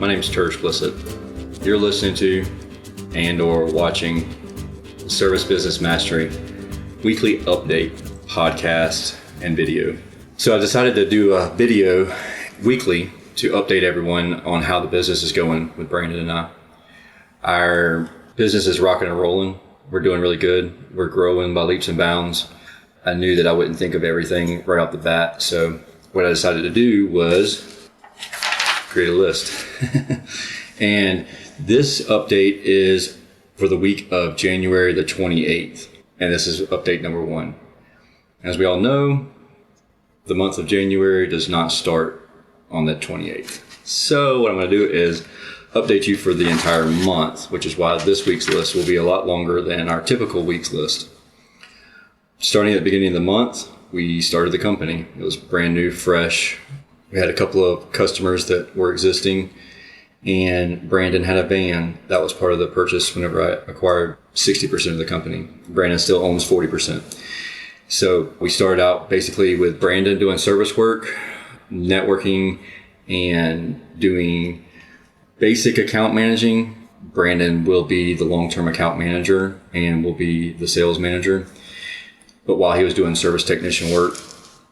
My name is Tersh Blissett. You're listening to and or watching Service Business Mastery weekly update podcast and video. So I decided to do a video weekly to update everyone on how the business is going with Brandon and I. Our business is rocking and rolling. We're doing really good. We're growing by leaps and bounds. I knew that I wouldn't think of everything right off the bat. So what I decided to do was create a list. And this update is for the week of January the 28th. And this is update number 1. As we all know, the month of January does not start on the 28th. So what I'm going to do is update you for the entire month, which is why this week's list will be a lot longer than our typical week's list. Starting at the beginning of the month, we started the company. It was brand new, fresh. We had a couple of customers that were existing, and Brandon had a van. That was part of the purchase whenever I acquired 60% of the company. Brandon still owns 40%. So we started out basically with Brandon doing service work, networking, and doing basic account managing. Brandon will be the long-term account manager and will be the sales manager. But while he was doing service technician work,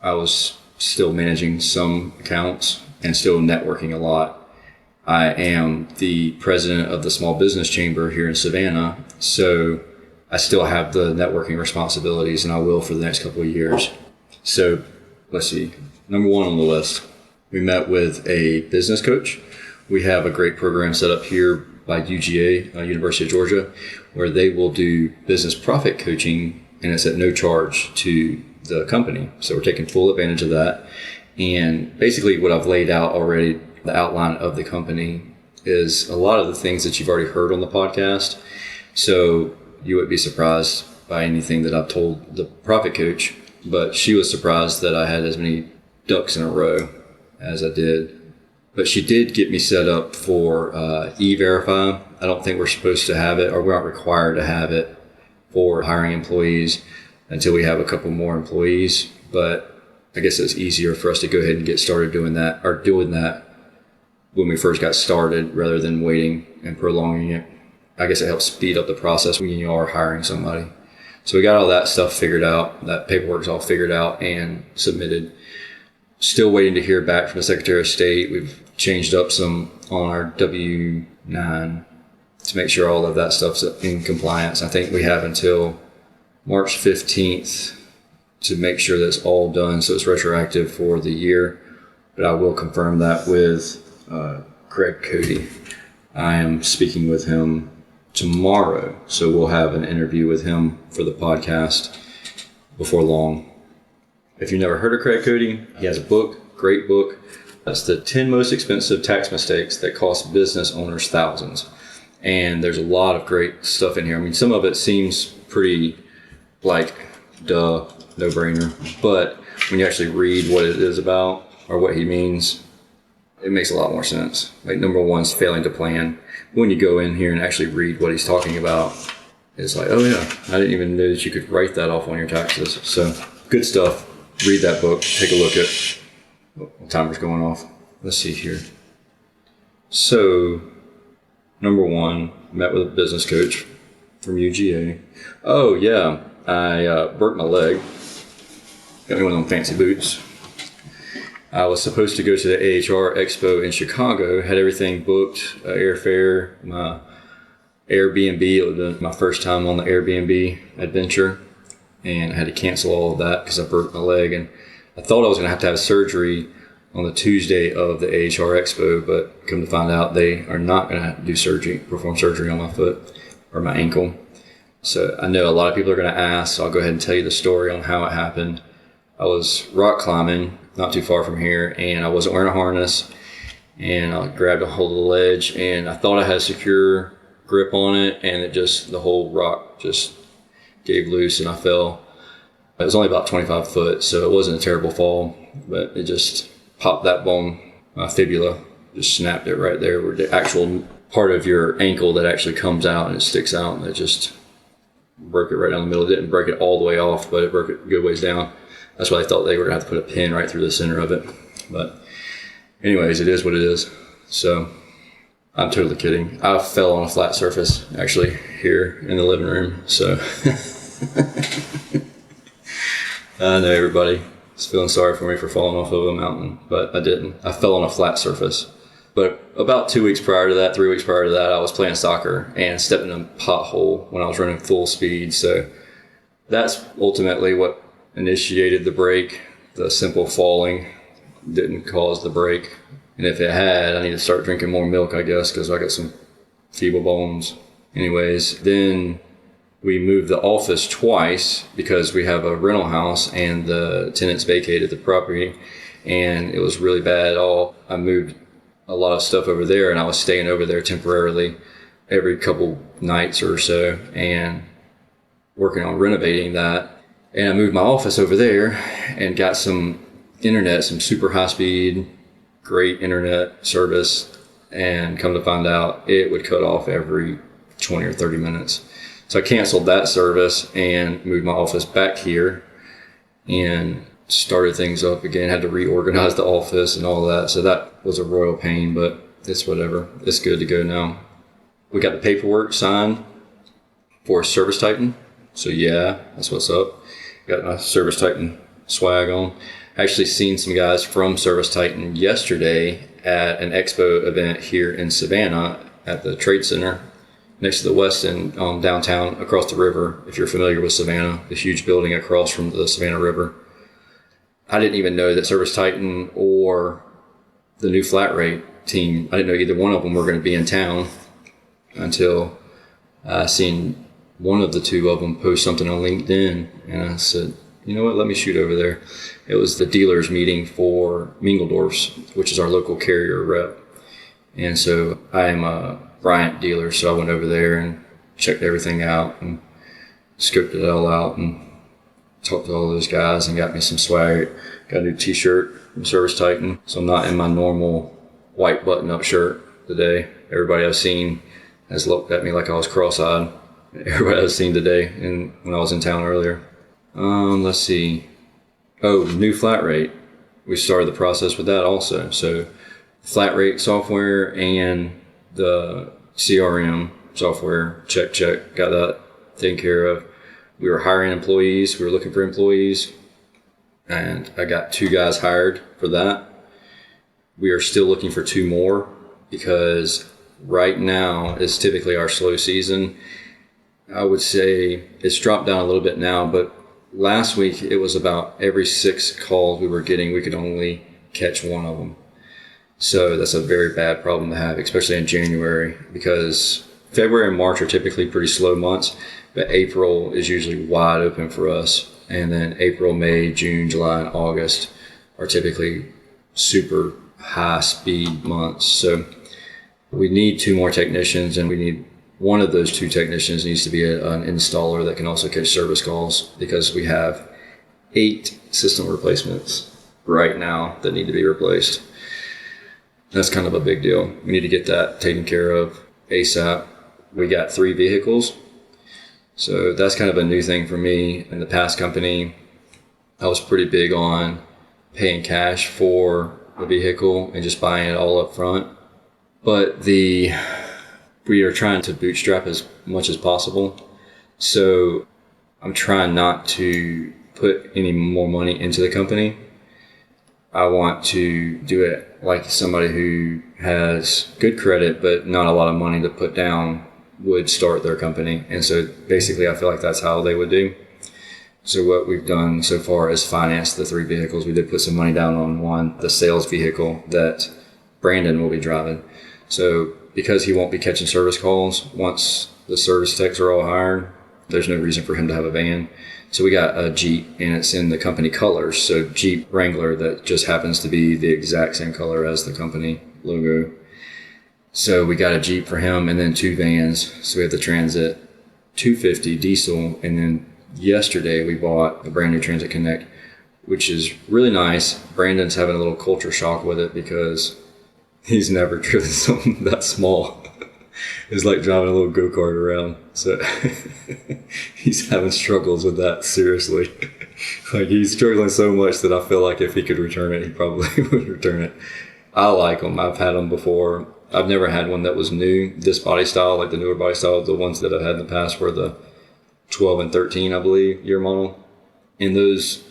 I was still managing some accounts and still networking a lot. I am the president of the Small Business Chamber here in Savannah, so I still have the networking responsibilities, and I will for the next couple of years. So let's see. Number 1 on the list, we met with a business coach. We have a great program set up here by UGA, University of Georgia, where they will do business profit coaching, and it's at no charge to the company. So we're taking full advantage of that. And basically what I've laid out already, the outline of the company, is a lot of the things that you've already heard on the podcast. So you would be surprised by anything that I've told the profit coach, but she was surprised that I had as many ducks in a row as I did. But she did get me set up for E-Verify. I don't think we're supposed to have it, or we're not required to have it for hiring employees until we have a couple more employees. But I guess it's easier for us to go ahead and get started doing that when we first got started rather than waiting and prolonging it. I guess it helps speed up the process when you are hiring somebody. So we got all that stuff figured out. That paperwork's all figured out and submitted. Still waiting to hear back from the Secretary of State. We've changed up some on our W-9 to make sure all of that stuff's in compliance. I think we have until March 15th to make sure that's all done, so it's retroactive for the year. But I will confirm that with Craig Cody. I am speaking with him tomorrow, so we'll have an interview with him for the podcast before long. If you've never heard of Craig Cody, he has a book, great book. That's the 10 most expensive tax mistakes that cost business owners thousands. And there's a lot of great stuff in here. I mean, some of it seems pretty like, duh, no-brainer. But when you actually read what it is about or what he means, it makes a lot more sense. Like, number 1 is failing to plan. When you go in here and actually read what he's talking about, it's like, oh yeah, I didn't even know that you could write that off on your taxes. So good stuff. Read that book. Take a look at what timer's going off. Let's see here. So, number 1, met with a business coach from UGA. Oh yeah, I broke my leg. Got me one of them fancy boots. I was supposed to go to the AHR Expo in Chicago, had everything booked, airfare, my Airbnb. It was my first time on the Airbnb adventure, and I had to cancel all of that because I broke my leg. And I thought I was going to have surgery on the Tuesday of the AHR Expo, but come to find out they are not going to perform surgery on my foot or my ankle. So I know a lot of people are going to ask, so I'll go ahead and tell you the story on how it happened. I was rock climbing not too far from here, and I wasn't wearing a harness, and I grabbed a hold of the ledge, and I thought I had a secure grip on it, and the whole rock just gave loose and I fell. It was only about 25 foot, so it wasn't a terrible fall, but it just popped that bone, my fibula, just snapped it right there where the actual part of your ankle that actually comes out and it sticks out, and it just broke it right down the middle. It didn't break it all the way off, but it broke it a good ways down. That's why I thought they were going to have to put a pin right through the center of it. But anyways, it is what it is. So I'm totally kidding. I fell on a flat surface, actually, here in the living room. So I know everybody is feeling sorry for me for falling off of a mountain, but I didn't. I fell on a flat surface. But about 3 weeks prior to that, I was playing soccer and stepped in a pothole when I was running full speed. So that's ultimately what initiated the break. The simple falling didn't cause the break. And if it had, I need to start drinking more milk, I guess, because I got some feeble bones. Anyways, then we moved the office twice because we have a rental house and the tenants vacated the property, and it was really bad. I moved a lot of stuff over there, and I was staying over there temporarily every couple nights or so and working on renovating that. And I moved my office over there and got some internet, some super high speed, great internet service, and come to find out it would cut off every 20 or 30 minutes. So I canceled that service and moved my office back here and started things up again, had to reorganize the office and all that. So that was a royal pain, but it's whatever. It's good to go now. We got the paperwork signed for Service Titan. So yeah, that's what's up. Got my Service Titan swag on. Actually seen some guys from Service Titan yesterday at an expo event here in Savannah at the Trade Center next to the Westin downtown across the river. If you're familiar with Savannah, the huge building across from the Savannah River. I didn't even know that Service Titan or the new flat rate team, I didn't know either one of them were going to be in town until I seen one of the two of them post something on LinkedIn. And I said, you know what, let me shoot over there. It was the dealers meeting for Mingledorff's, which is our local carrier rep. And so I am a Bryant dealer, so I went over there and checked everything out and scoped it all out and talked to all those guys and got me some swag. Got a new t-shirt from Service Titan, so I'm not in my normal white button-up shirt today. Everybody I've seen has looked at me like I was cross-eyed. Everybody I've seen today and when I was in town earlier. Let's see. Oh, new flat rate. We started the process with that also. So flat rate software and the CRM software, check, got that taken care of. We were hiring employees. We were looking for employees. And I got 2 guys hired for that. We are still looking for 2 more because right now is typically our slow season. I would say it's dropped down a little bit now, but last week it was about every 6 calls we were getting, we could only catch 1 of them. So that's a very bad problem to have, especially in January, because February and March are typically pretty slow months, but April is usually wide open for us. And then April, May, June, July, and August are typically super high speed months. So we need 2 more technicians, and we need one of those 2 technicians needs to be an installer that can also catch service calls, because we have 8 system replacements right now that need to be replaced. That's kind of a big deal. We need to get that taken care of ASAP. We got 3 vehicles. So that's kind of a new thing for me. In the past company, I was pretty big on paying cash for a vehicle and just buying it all up front. But we are trying to bootstrap as much as possible. So I'm trying not to put any more money into the company. I want to do it like somebody who has good credit but not a lot of money to put down would start their company. And so basically I feel like that's how they would do. So what we've done so far is finance the 3 vehicles. We did put some money down on one, the sales vehicle that Brandon will be driving. So because he won't be catching service calls once the service techs are all hired, there's no reason for him to have a van. So we got a Jeep, and it's in the company colors. So Jeep Wrangler, that just happens to be the exact same color as the company logo. So we got a Jeep for him, and then 2 vans. So we have the Transit 250 diesel, and then yesterday we bought a brand new Transit Connect, which is really nice. Brandon's having a little culture shock with it because he's never driven something that small. It's like driving a little go-kart around. So he's having struggles with that, seriously. Like, he's struggling so much that I feel like if he could return it, he probably would return it. I like them. I've had them before. I've never had one that was new, this body style, like the newer body style. The ones that I've had in the past were the 12 and 13, I believe, year model. And those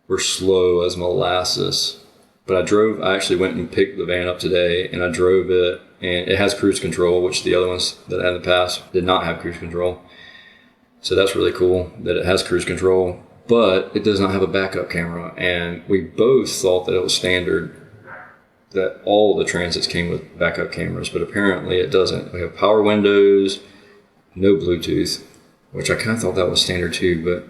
were slow as molasses. But I actually went and picked the van up today, and I drove it, and it has cruise control, which the other ones that I had in the past did not have cruise control. So that's really cool that it has cruise control, but it does not have a backup camera. And we both thought that it was standard that all the Transits came with backup cameras, but apparently it doesn't. We have power windows, no Bluetooth, which I kind of thought that was standard too, but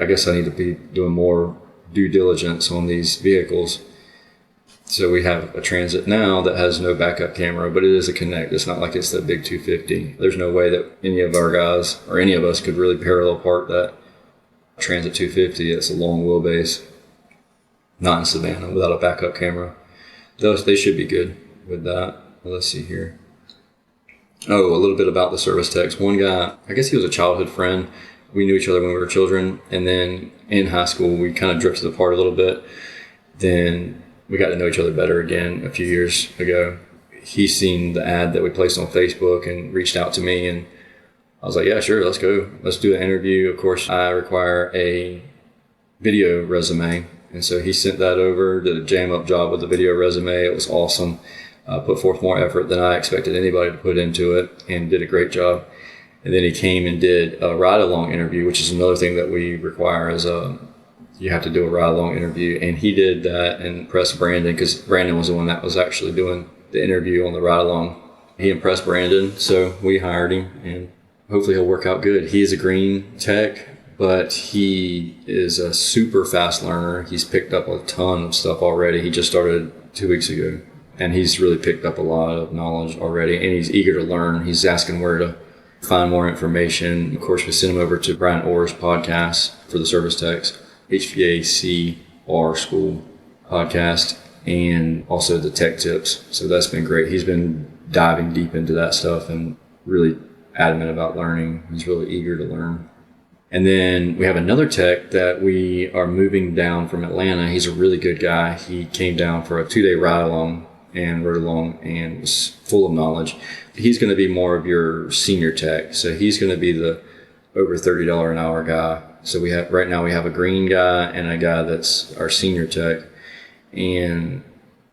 I guess I need to be doing more due diligence on these vehicles. So we have a Transit now that has no backup camera, but it is a Connect. It's not like it's the big 250. There's no way that any of our guys or any of us could really parallel park that Transit 250. It's a long wheelbase, not in Savannah, without a backup camera. They should be good with that. Let's see here. Oh, a little bit about the service techs. One guy, I guess he was a childhood friend. We knew each other when we were children. And then in high school, we kind of drifted apart a little bit. Then we got to know each other better again a few years ago. He seen the ad that we placed on Facebook and reached out to me. And I was like, yeah, sure, let's go. Let's do an interview. Of course, I require a video resume. And so he sent that over, did a jam-up job with the video resume. It was awesome. Put forth more effort than I expected anybody to put into it, and did a great job. And then he came and did a ride-along interview, which is another thing that we require as you have to do a ride-along interview. And he did that and impressed Brandon, because Brandon was the one that was actually doing the interview on the ride-along. He impressed Brandon, so we hired him, and hopefully he'll work out good. He is a green tech, but he is a super fast learner. He's picked up a ton of stuff already. He just started 2 weeks ago, and he's really picked up a lot of knowledge already, and he's eager to learn. He's asking where to find more information. Of course, we sent him over to Brian Orr's podcast for the service techs, HVACR School podcast, and also the tech tips. So that's been great. He's been diving deep into that stuff and really adamant about learning. He's really eager to learn. And then we have another tech that we are moving down from Atlanta. He's a really good guy. He came down for a 2-day ride along and rode along and was full of knowledge. He's going to be more of your senior tech. So he's going to be the over $30 an hour guy. So right now we have a green guy and a guy that's our senior tech. And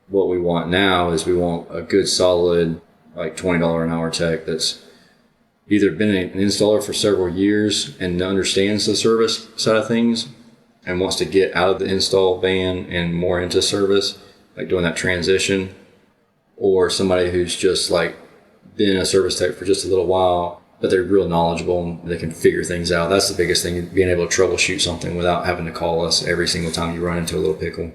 what we want now is we want a good solid like $20 an hour tech that's either been an installer for several years and understands the service side of things and wants to get out of the install van and more into service, like doing that transition, or somebody who's just like been a service tech for just a little while, but they're real knowledgeable and they can figure things out. That's the biggest thing, being able to troubleshoot something without having to call us every single time you run into a little pickle.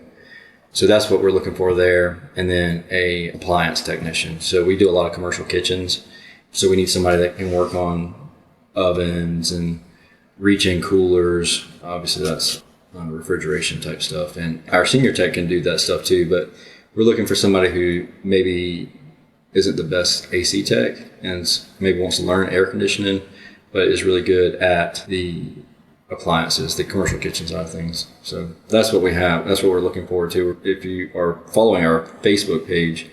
So that's what we're looking for there. And then a appliance technician. So we do a lot of commercial kitchens. So we need somebody that can work on ovens and reach-in coolers. Obviously, that's refrigeration type stuff. And our senior tech can do that stuff too. But we're looking for somebody who maybe isn't the best AC tech and maybe wants to learn air conditioning, but is really good at the appliances, the commercial kitchen side of things. So that's what we have. That's what we're looking forward to. If you are following our Facebook page,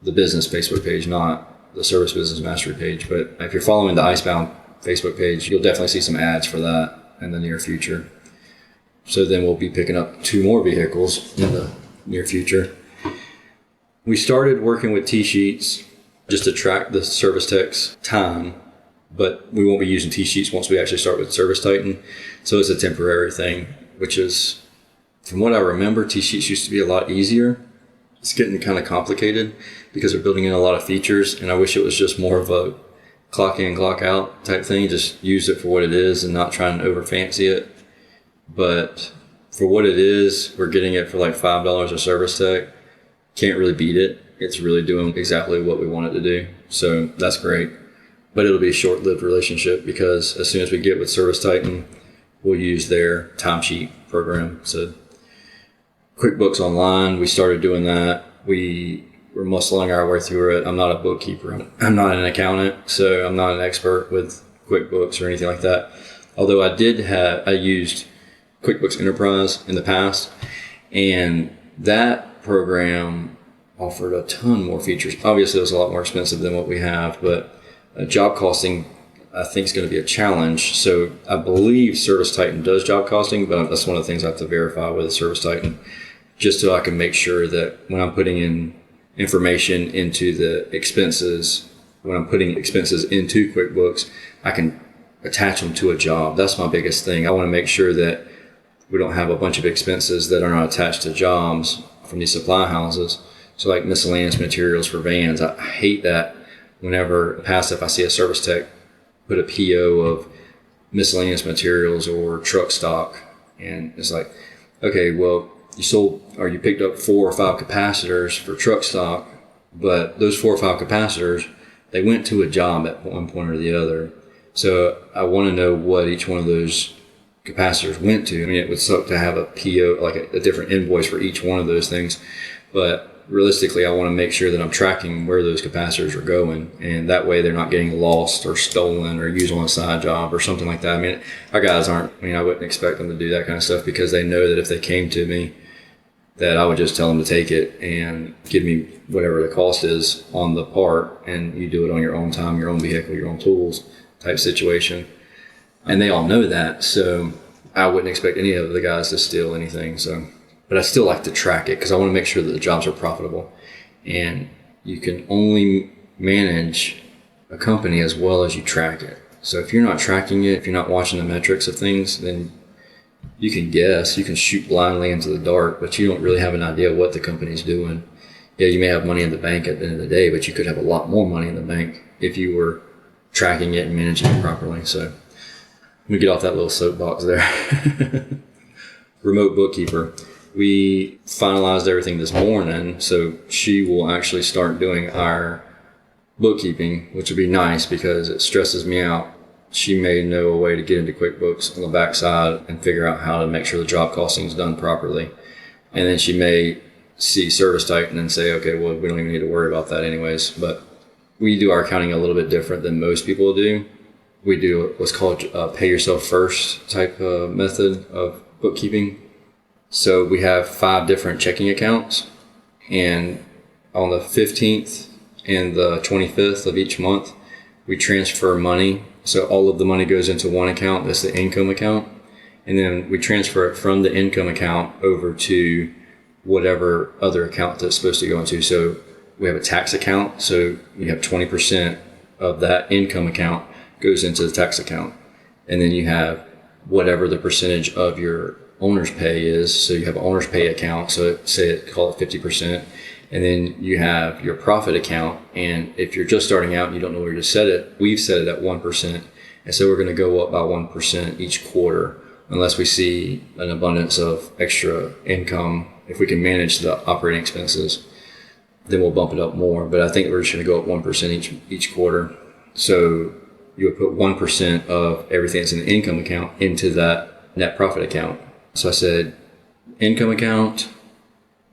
the business Facebook page, not the Service Business Mastery page, but if you're following the Icebound Facebook page, you'll definitely see some ads for that in the near future. So then we'll be picking up 2 more vehicles in the near future. We started working with T-sheets just to track the service tech's time, but we won't be using T-sheets once we actually start with Service Titan. So it's a temporary thing, which is, from what I remember, T-sheets used to be a lot easier. It's getting kind of complicated because they're building in a lot of features, and I wish it was just more of a clock in, clock out type thing. Just use it for what it is and not trying to over fancy it. But for what it is, we're getting it for like $5 a service tech. Can't really beat it. It's really doing exactly what we want it to do. So that's great. But it'll be a short-lived relationship because as soon as we get with Service Titan, we'll use their timesheet program. So QuickBooks Online, we started doing that. We were muscling our way through it. I'm not a bookkeeper. I'm not an accountant, so I'm not an expert with QuickBooks or anything like that. Although I used QuickBooks Enterprise in the past, and that program offered a ton more features. Obviously, it was a lot more expensive than what we have, but job costing, I think, is going to be a challenge. So I believe Service Titan does job costing, but that's one of the things I have to verify with Service Titan, just so I can make sure that when I'm putting in information into the expenses, when I'm putting expenses into QuickBooks, I can attach them to a job. That's my biggest thing. I want to make sure that we don't have a bunch of expenses that are not attached to jobs from these supply houses. So like miscellaneous materials for vans, I hate that whenever passive I see a service tech put a PO of miscellaneous materials or truck stock. And it's like, okay, well, you sold or you picked up 4 or 5 capacitors for truck stock, but those 4 or 5 capacitors, they went to a job at one point or the other. So I want to know what each one of those capacitors went to. I mean, it would suck to have a PO, like a different invoice for each one of those things. But realistically, I want to make sure that I'm tracking where those capacitors are going. And that way they're not getting lost or stolen or used on a side job or something like that. I mean, our guys aren't, I wouldn't expect them to do that kind of stuff because they know that if they came to me, that I would just tell them to take it and give me whatever the cost is on the part, and you do it on your own time, your own vehicle, your own tools type situation. And they all know that, so I wouldn't expect any of the guys to steal anything. So, but I still like to track it because I want to make sure that the jobs are profitable. And you can only manage a company as well as you track it. So if you're not tracking it, if you're not watching the metrics of things, then you can guess, you can shoot blindly into the dark, but you don't really have an idea what the company's doing. Yeah, you may have money in the bank at the end of the day, but you could have a lot more money in the bank if you were tracking it and managing it properly. So let me get off that little soapbox there. Remote bookkeeper. We finalized everything this morning, so she will actually start doing our bookkeeping, which would be nice because it stresses me out. She may know a way to get into QuickBooks on the backside and figure out how to make sure the job costing is done properly. And then she may see Service Titan and say, okay, well, we don't even need to worry about that anyways. But we do our accounting a little bit different than most people do. We do what's called pay yourself first type of method of bookkeeping. So we have 5 different checking accounts, and on the 15th and the 25th of each month, we transfer money. So all of the money goes into one account, that's the income account, and then we transfer it from the income account over to whatever other account that's supposed to go into. So we have a tax account, so you have 20% of that income account goes into the tax account, and then you have whatever the percentage of your owner's pay is. So you have an owner's pay account, so call it 50%. And then you have your profit account. And if you're just starting out and you don't know where to set it, we've set it at 1%. And so we're going to go up by 1% each quarter unless we see an abundance of extra income. If we can manage the operating expenses, then we'll bump it up more. But I think we're just going to go up 1% each quarter. So you would put 1% of everything that's in the income account into that net profit account. So I said income account,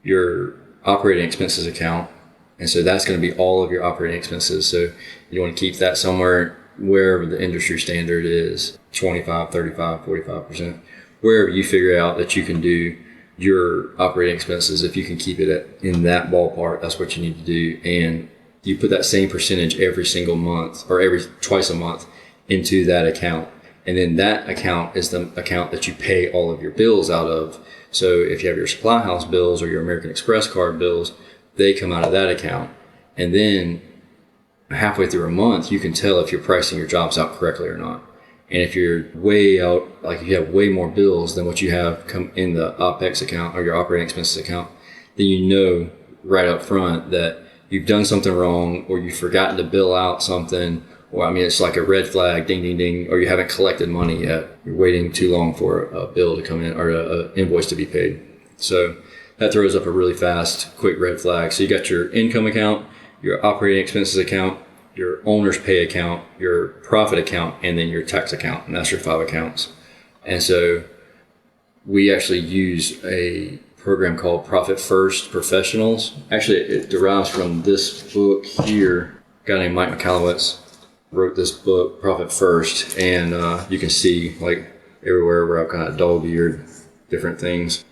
your operating expenses account, and so that's going to be all of your operating expenses. So you want to keep that somewhere wherever the industry standard is, 25, 35, 45%, wherever you figure out that you can do your operating expenses. If you can keep it in that ballpark, that's what you need to do. And you put that same percentage every single month or twice a month into that account. And then that account is the account that you pay all of your bills out of. So if you have your supply house bills or your American Express card bills, they come out of that account. And then halfway through a month, you can tell if you're pricing your jobs out correctly or not. And if you're way out, like if you have way more bills than what you have come in the OPEX account or your operating expenses account, then you know right up front that you've done something wrong, or you've forgotten to bill out something. Or, it's like a red flag, ding, ding, ding, or you haven't collected money yet. You're waiting too long for a bill to come in or an invoice to be paid. So that throws up a really fast, quick red flag. So you got your income account, your operating expenses account, your owner's pay account, your profit account, and then your tax account. And that's your 5 accounts. And so we actually use a program called Profit First Professionals. Actually, it derives from this book here. A guy named Mike Michalowicz wrote this book, Profit First, and you can see like everywhere where I've kind of dog-eared different things.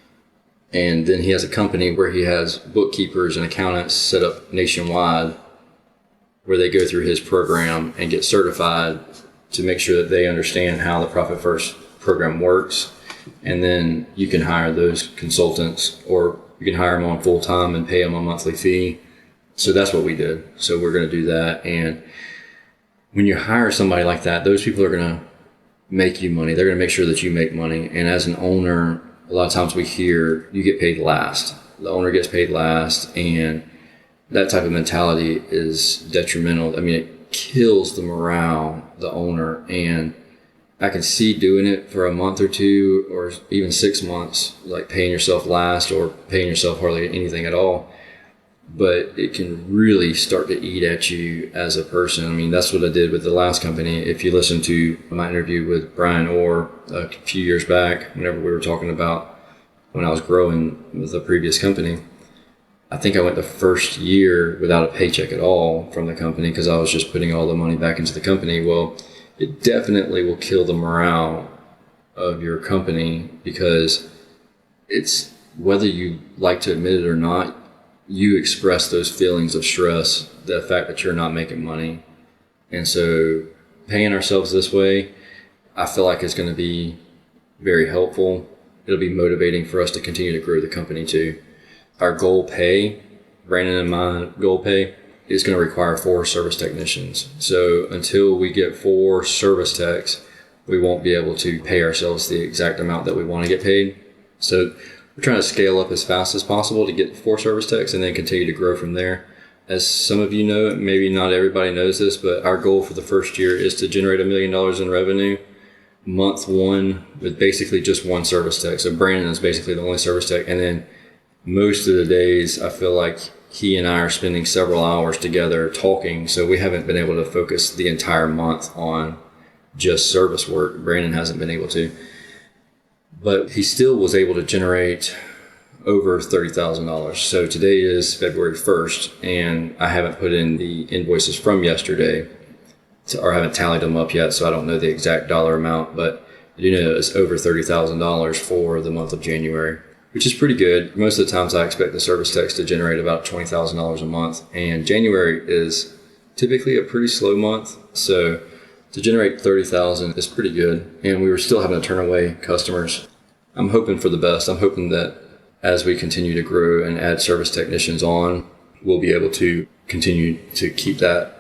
And then he has a company where he has bookkeepers and accountants set up nationwide where they go through his program and get certified to make sure that they understand how the Profit First program works. And then you can hire those consultants, or you can hire them on full time and pay them a monthly fee. So that's what we did. So we're going to do that. And when you hire somebody like that, those people are going to make you money. They're going to make sure that you make money. And as an owner, a lot of times we hear you get paid last. The owner gets paid last, and that type of mentality is detrimental. I mean, it kills the morale, the owner, and I can see doing it for a month or two or even 6 months, like paying yourself last or paying yourself hardly anything at all. But it can really start to eat at you as a person. I mean, that's what I did with the last company. If you listen to my interview with Brian Orr a few years back, whenever we were talking about when I was growing with the previous company, I think I went the first year without a paycheck at all from the company because I was just putting all the money back into the company. Well, it definitely will kill the morale of your company because it's, whether you like to admit it or not, you express those feelings of stress, the fact that you're not making money. And so paying ourselves this way, I feel like it's going to be very helpful. It'll be motivating for us to continue to grow the company too. Our goal pay, Brandon and my goal pay, is going to require 4 service technicians. So until we get 4 service techs, we won't be able to pay ourselves the exact amount that we want to get paid. So we're trying to scale up as fast as possible to get 4 service techs and then continue to grow from there. As some of you know, maybe not everybody knows this, but our goal for the first year is to generate $1 million in revenue month 1 with basically just 1 service tech. So Brandon is basically the only service tech. And then most of the days, I feel like he and I are spending several hours together talking. So we haven't been able to focus the entire month on just service work. Brandon hasn't been able to. But he still was able to generate over $30,000. So today is February 1st, and I haven't put in the invoices from yesterday, or haven't tallied them up yet, so I don't know the exact dollar amount, but I do know it's over $30,000 for the month of January, which is pretty good. Most of the times I expect the service techs to generate about $20,000 a month, and January is typically a pretty slow month, so to generate $30,000 is pretty good, and we were still having to turn away customers. I'm hoping for the best. I'm hoping that as we continue to grow and add service technicians on, we'll be able to continue to keep that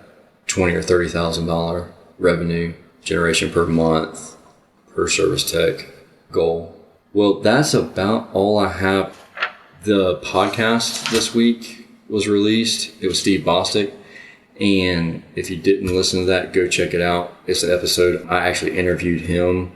$20,000 or $30,000 revenue generation per month per service tech goal. Well, that's about all I have. The podcast this week was released. It was Steve Bostic. And if you didn't listen to that, go check it out. It's an episode. I actually interviewed him,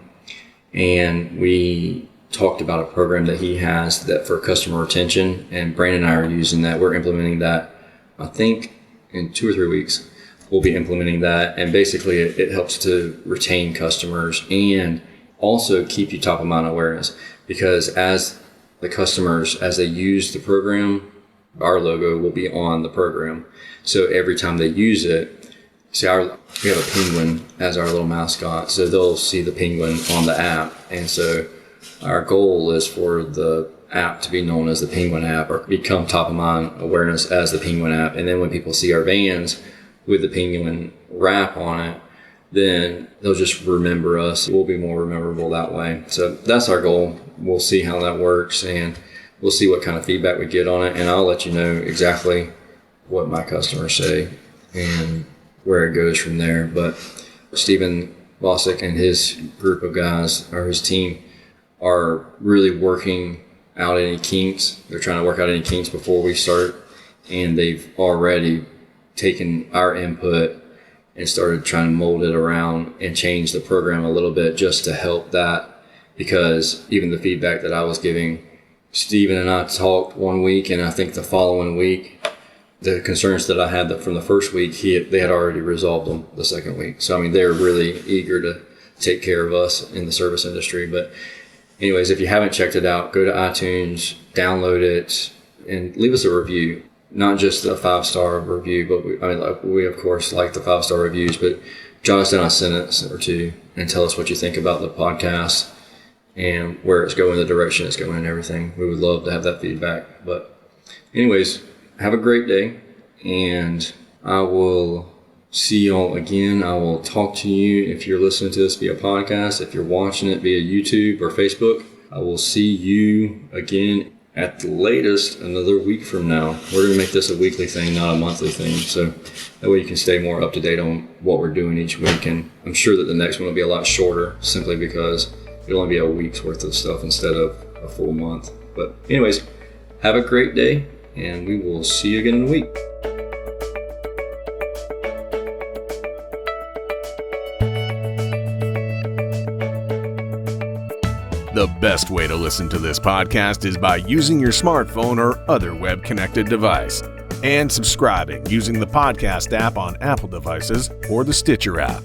and we talked about a program that he has that for customer retention. And Brandon and I are using that. We're implementing that, I think, in 2 or 3 weeks. We'll be implementing that. And basically, it helps to retain customers and also keep you top of mind awareness. Because as the customers, as they use the program, our logo will be on the program. So every time they use it, we have a penguin as our little mascot. So they'll see the penguin on the app. And so our goal is for the app to be known as the Penguin app, or become top of mind awareness as the Penguin app. And then when people see our vans with the penguin wrap on it, then they'll just remember us. We'll be more memorable that way. So that's our goal. We'll see how that works, and we'll see what kind of feedback we get on it. And I'll let you know exactly what my customers say and where it goes from there. But Stephen Bostic and his group of guys, or his team, are really working out any kinks. They're trying to work out any kinks before we start. And they've already taken our input and started trying to mold it around and change the program a little bit just to help that. Because even the feedback that I was giving, Stephen and I talked one week, and I think the following week, the concerns that I had from the first week, they had already resolved them the second week. So, I mean, they're really eager to take care of us in the service industry. But anyways, if you haven't checked it out, go to iTunes, download it, and leave us a review. Not just a 5-star review, but we of course like the 5-star reviews, but jot us down a sentence or two and tell us what you think about the podcast. and where it's going, the direction it's going, and everything. We would love to have that feedback. But anyways, have a great day, and I will see y'all again. I will talk to you if you're listening to this via podcast, if you're watching it via YouTube or Facebook. I will see you again at the latest another week from now. We're going to make this a weekly thing, not a monthly thing, so that way you can stay more up to date on what we're doing each week. And I'm sure that the next one will be a lot shorter, simply because it'll only be a week's worth of stuff instead of a full month. But anyways, have a great day, and we will see you again in a week. The best way to listen to this podcast is by using your smartphone or other web-connected device, and subscribing using the podcast app on Apple devices or the Stitcher app,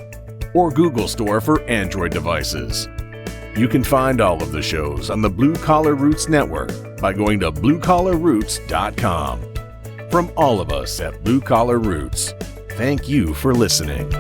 or Google Store for Android devices. You can find all of the shows on the Blue Collar Roots Network by going to bluecollarroots.com. From all of us at Blue Collar Roots, thank you for listening.